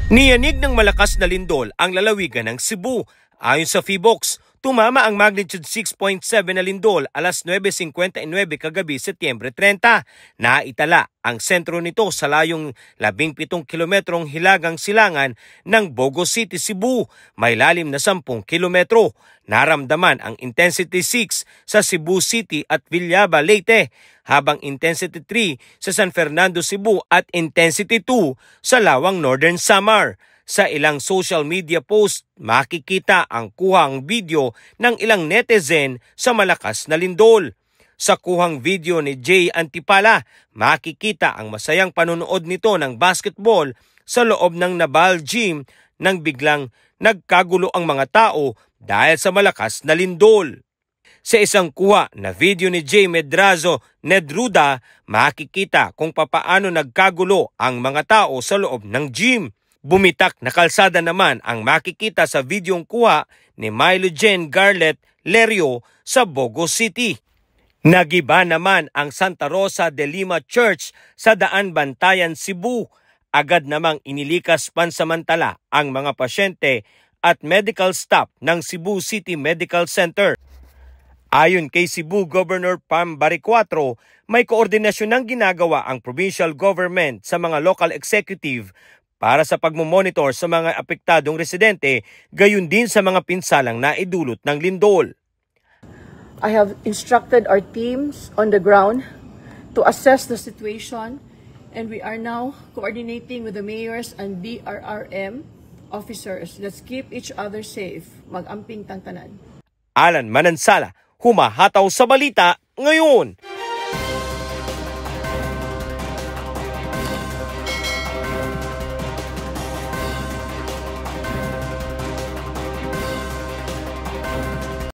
Niyanig ng malakas na lindol ang lalawigan ng Cebu. Ayon sa PHIVOLCS, tumama ang magnitude 6.7 na lindol alas 9:59 kagabi Setyembre 30. Naitala ang sentro nito sa layong 17 kilometrong hilagang silangan ng Bogo City, Cebu. May lalim na 10 kilometro. Naramdaman ang intensity 6 sa Cebu City at Villaba, Leyte, habang intensity 3 sa San Fernando, Cebu at intensity 2 sa Lawang, Northern Samar. Sa ilang social media post, makikita ang kuhang video ng ilang netizen sa malakas na lindol. Sa kuhang video ni Jay Antipala, makikita ang masayang panonood nito ng basketball sa loob ng Nabal Gym nang biglang nagkagulo ang mga tao dahil sa malakas na lindol. Sa isang kuha na video ni Jay Medrazo Nedruda, makikita kung papaano nagkagulo ang mga tao sa loob ng gym. Bumitak na kalsada naman ang makikita sa videong kuha ni Milo Jen Garlet Lerio sa Bogo City. Nagiba naman ang Santa Rosa de Lima Church sa Daan Bantayan, Cebu. Agad namang inilikas pansamantala ang mga pasyente at medical staff ng Cebu City Medical Center. Ayon kay Cebu Governor Pam Baricuatro, may koordinasyon ng ginagawa ang provincial government sa mga local executive para sa pagmomonitor sa mga apektadong residente, gayon din sa mga pinsalang naidulot ng lindol. I have instructed our teams on the ground to assess the situation, and we are now coordinating with the mayors and DRRM officers. Let's keep each other safe. Mag-amping tangtanan. Alan Manansala, humahataw sa balita ngayon.